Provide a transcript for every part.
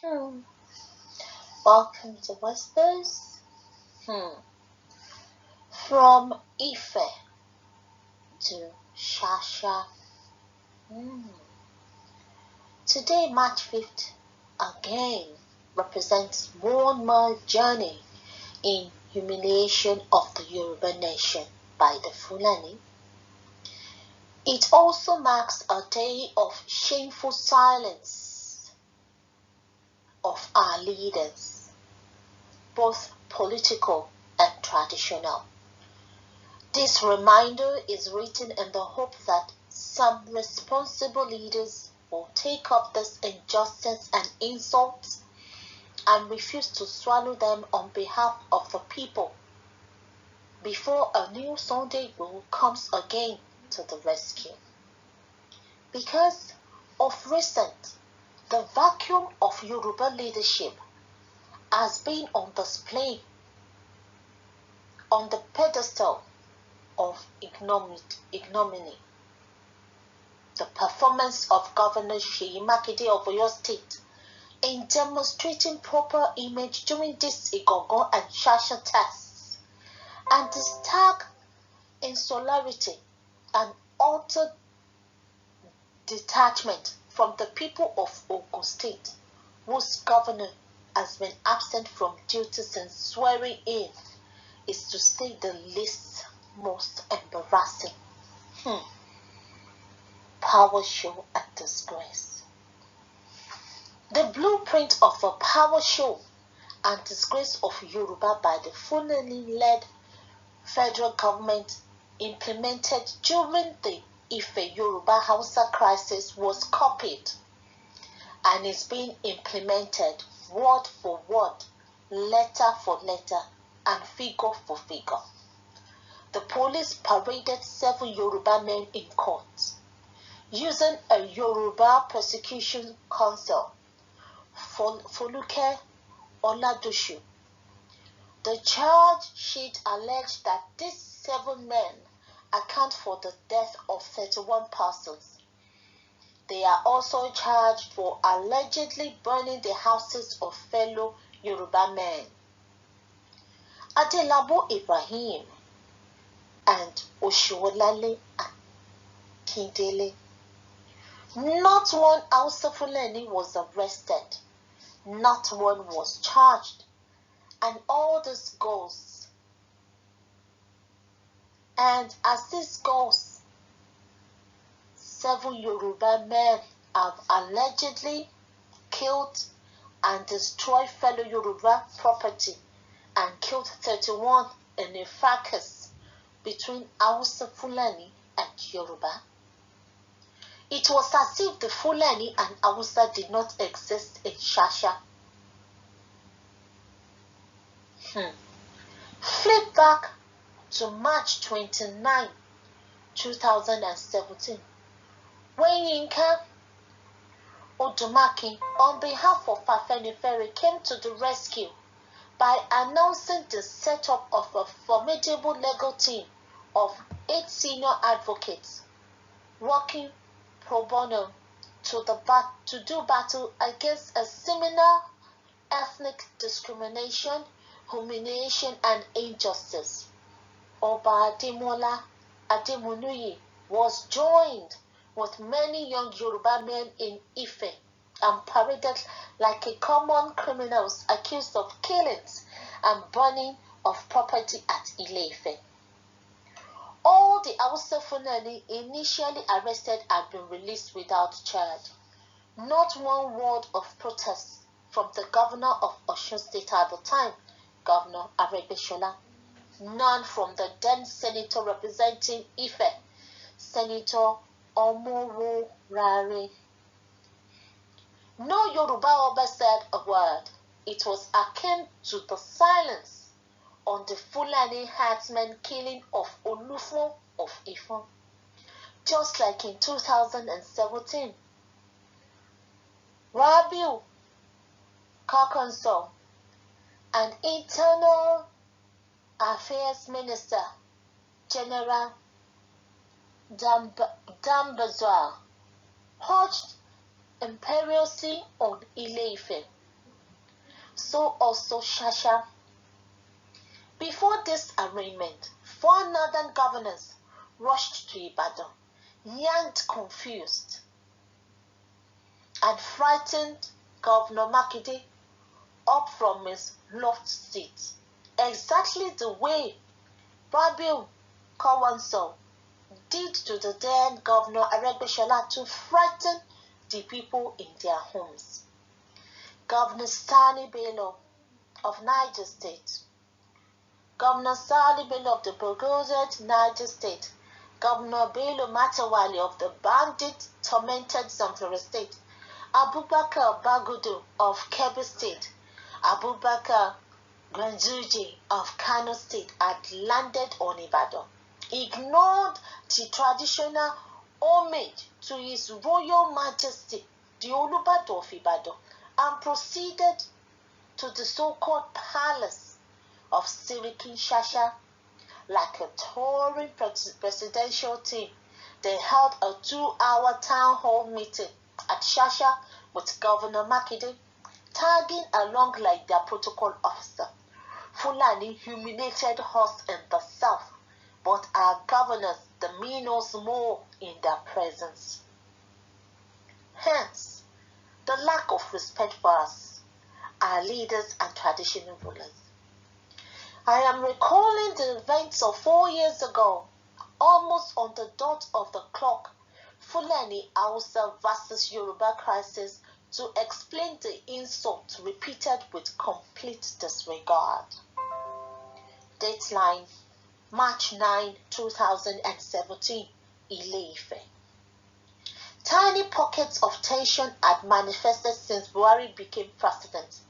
Hmm. Welcome to Whispers. From IFE to SHASHA. Today, March 5th, again represents one more journey in humiliation of the Yoruba nation by the Fulani. It also marks a day of shameful silence of our leaders, both political and traditional. This reminder is written in the hope that some responsible leaders will take up this injustice and insults and refuse to swallow them on behalf of the people before a new Sunday rule comes again to the rescue. Because of recent, the vacuum of Yoruba leadership has been on display on the pedestal of ignominy. The performance of Governor Seyi Makinde of Oyo State in demonstrating proper image during this Igongo and SHASHA tests, and the stark insularity and utter detachment from the people of Ogun State, whose governor has been absent from duty since swearing in, is to say the least most embarrassing. Power show and disgrace. The blueprint of a power show and disgrace of Yoruba by the Fulani-led federal government implemented during the IFE Yoruba Hausa crisis was copied and is being implemented word for word, letter for letter, and figure for figure. The police paraded 7 Yoruba men in court using a Yoruba prosecution counsel, Foluke Oladoshu. The charge sheet alleged that these 7 men account for the death of 31 persons. They are also charged for allegedly burning the houses of fellow Yoruba men. Adelabo Ibrahim and Oshiwolale Akindele. Not one Hausa Fulani was arrested. Not one was charged. And all this goes. And as this goes, 7 Yoruba men have allegedly killed and destroyed fellow Yoruba property and killed 31 in a fracas between Hausa Fulani and Yoruba. It was as if the Fulani and Hausa did not exist in SHASHA. Flip back to March 29, 2017, when Yinka Odumaki, on behalf of Afenifere, came to the rescue by announcing the setup of a formidable legal team of 8 senior advocates working pro bono to do battle against a similar ethnic discrimination, humiliation, and injustice. Oba Ademola Ademunuyi was joined with many young Yoruba men in Ife and paraded like a common criminals accused of killings and burning of property at Ile-Ife. All the Hausa Fulani initially arrested had been released without charge. Not one word of protest from the governor of Osun State at the time, Governor Aregbesola. None from the then senator representing Ife, Senator Omowurare. No Yoruba Oba said a word. It was akin to the silence on the Fulani herdsmen killing of Olufon of Ifon, just like in 2017. Rabiu Kakanso, an internal affairs minister, General Dambazwa, perched imperiously on Ile-Ife So also SHASHA. Before this arraignment, 4 northern governors rushed to Ibadan, yanked confused and frightened Governor Makinde up from his loft seat, exactly the way Rabiu Kawanso did to the then Governor Aregbesola to frighten the people in their homes. Governor Sani Bello of Niger State, Governor Sani Bello of the Bogozet, Niger State, Governor Bello Matawali of the bandit-tormented Zamfara State, Abubakar Bagudu of Kebbi State, Abubakar Ganduje of Kano State had landed on Ibadan, ignored the traditional homage to His Royal Majesty, the Olubadan of Ibadan, and proceeded to the so-called palace of Sirikin SHASHA. Like a touring presidential team, they held a 2-hour town hall meeting at SHASHA with Governor Makinde, tagging along like their protocol officer. Fulani humiliated us in the south, but our governors demean us more in their presence. Hence, the lack of respect for us, our leaders and traditional rulers. I am recalling the events of 4 years ago, almost on the dot of the clock, Fulani Hausa versus Yoruba crisis, to explain the insult repeated with complete disregard. Dateline, March 9, 2017, Ile-Ife. Tiny pockets of tension had manifested since Buhari became president.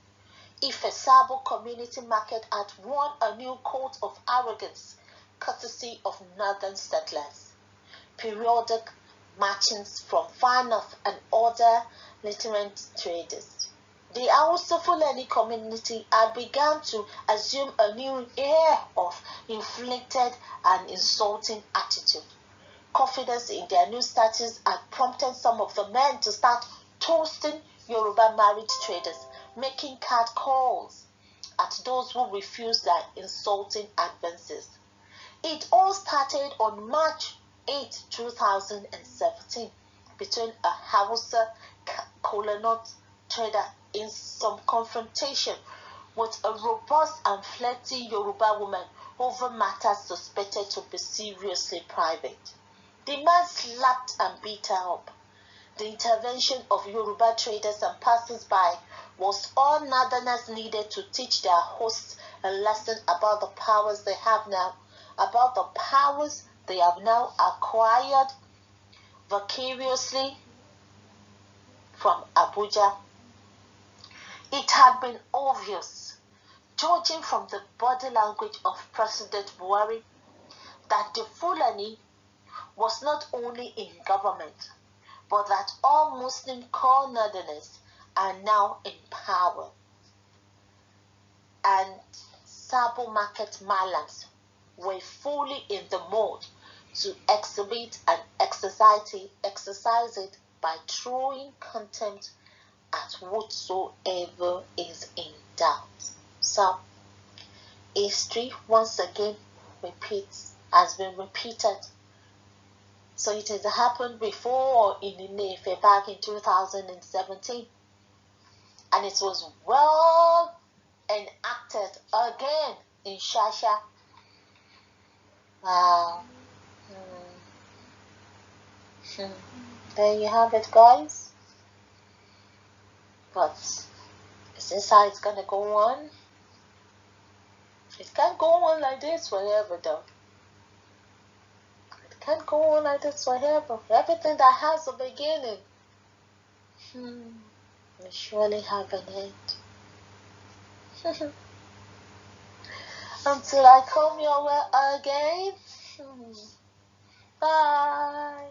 Ife Sabo Community Market had won a new coat of arrogance, courtesy of northern settlers. Periodic marchings from far north and other literate traders. The Hausa Fulani community had begun to assume a new air of inflicted and insulting attitude. Confidence in their new status had prompted some of the men to start toasting Yoruba married traders, making card calls at those who refused their insulting advances. It all started on March 8, 2017, between a Hausa Kolanot trader in some confrontation with a robust and flirty Yoruba woman over matters suspected to be seriously private. The man slapped and beat her up. The intervention of Yoruba traders and passers-by was all northerners needed to teach their hosts a lesson about the powers they have now, about the powers they have now acquired vicariously from Abuja. It had been obvious, judging from the body language of President Buhari, that the Fulani was not only in government, but that all Muslim core northerners are now in power. And Sabo Market Malams were fully in the mode to exhibit and exercise it by throwing contempt at whatsoever is in doubt. So, history once again has been repeated. So it has happened before in Ile-Ife back in 2017. And it was well enacted again in SHASHA. Wow. There you have it, guys. But is this how it's gonna go on? It can't go on like this forever, though. It can't go on like this forever. Everything that has a beginning will surely have an end. Until I come your way again. Bye.